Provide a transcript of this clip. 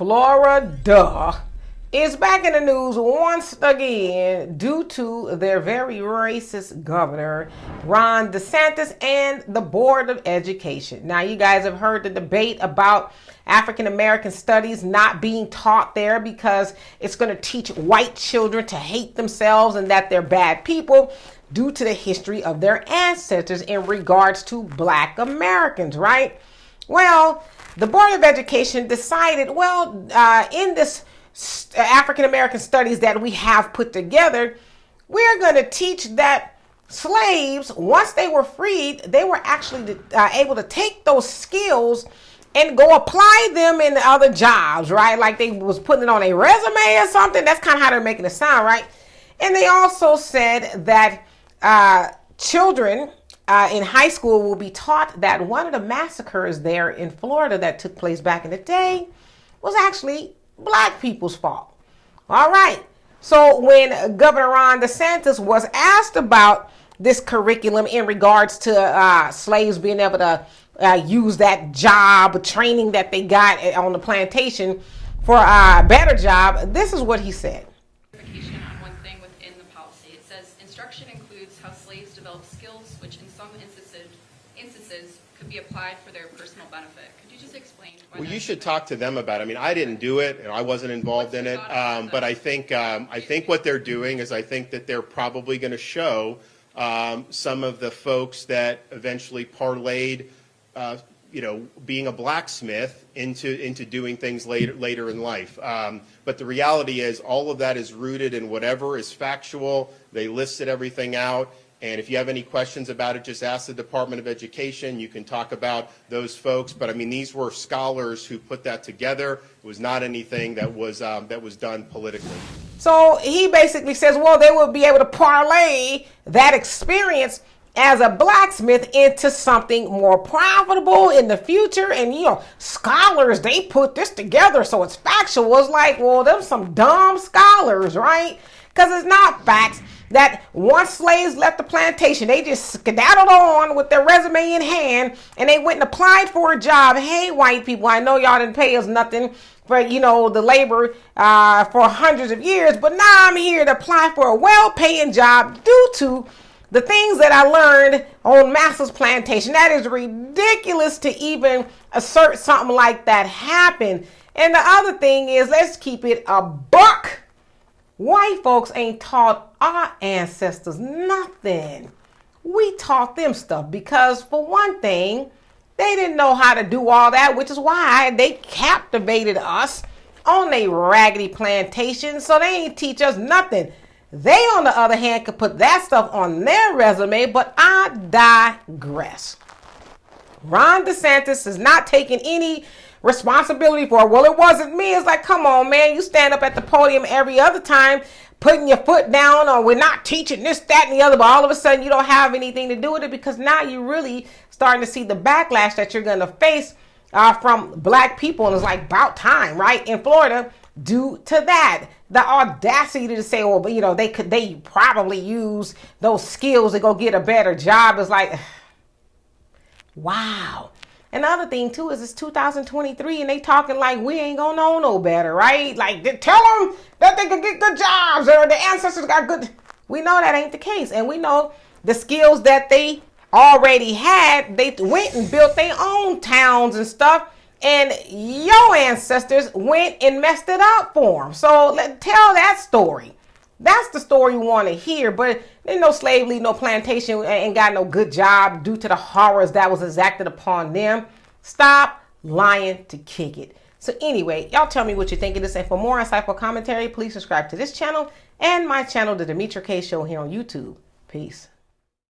Florida is back in the news once again due to their very racist governor, Ron DeSantis, and the Board of Education. Now, you guys have heard the debate about African American studies not being taught there because it's going to teach white children to hate themselves and that they're bad people due to the history of their ancestors in regards to Black Americans, right? Well, the Board of Education decided, in this African American studies that we have put together, we're going to teach that slaves, once they were freed, they were actually able to take those skills and go apply them in other jobs, right? Like they was putting it on a resume or something. That's kind of how they're making it sound, right? And they also said that children in high school will be taught that one of the massacres there in Florida that took place back in the day was actually Black people's fault. All right. So when Governor Ron DeSantis was asked about this curriculum in regards to slaves being able to use that job training that they got on the plantation for a better job, this is what he said. On one thing within the policy, it says instruction includes how slaves develop skills which in some instances could be applied for their personal benefit. Could you just explain? Well, you should talk to them about it. I mean, I didn't do it, and I wasn't involved in it. But I think what they're doing is I think that they're probably going to show some of the folks that eventually parlayed, being a blacksmith into doing things later in life. But the reality is, all of that is rooted in whatever is factual. They listed everything out. And if you have any questions about it, just ask the Department of Education. You can talk about those folks. But I mean, these were scholars who put that together. It was not anything that was done politically. So he basically says, well, they will be able to parlay that experience as a blacksmith into something more profitable in the future. And, scholars, they put this together so it's factual. It's like, well, them some dumb scholars, right? Because it's not facts that once slaves left the plantation, they just skedaddled on with their resume in hand and they went and applied for a job. Hey, white people, I know y'all didn't pay us nothing for, the labor for hundreds of years, but now I'm here to apply for a well-paying job due to the things that I learned on Master's plantation. That is ridiculous to even assert something like that happened. And the other thing is, let's keep it a buck. White folks ain't taught our ancestors nothing. We taught them stuff because, for one thing, they didn't know how to do all that, which is why they captivated us on a raggedy plantation, so they ain't teach us nothing. They, on the other hand, could put that stuff on their resume, but I digress. Ron DeSantis is not taking any responsibility for it. Well, it wasn't me. It's like, come on, man. You stand up at the podium every other time putting your foot down, or we're not teaching this, that, and the other, but all of a sudden you don't have anything to do with it because now you're really starting to see the backlash that you're going to face from Black people. And it's like about time, right, in Florida, due to that. The audacity to say, well, but they probably use those skills to go get a better job is like, wow. And the other thing, too, is it's 2023 and they talking like we ain't gonna know no better, right? Like, they tell them that they can get good jobs or the ancestors got good. We know that ain't the case. And we know the skills that they already had, they went and built their own towns and stuff. And your ancestors went and messed it up for them. So tell that story. That's the story we want to hear. But there's no slave leave, no plantation, ain't got no good job due to the horrors that was exacted upon them. Stop lying to kick it. So anyway, y'all tell me what you think of this. And for more insightful commentary, please subscribe to this channel and my channel, The Demetra Kaye Show, here on YouTube. Peace.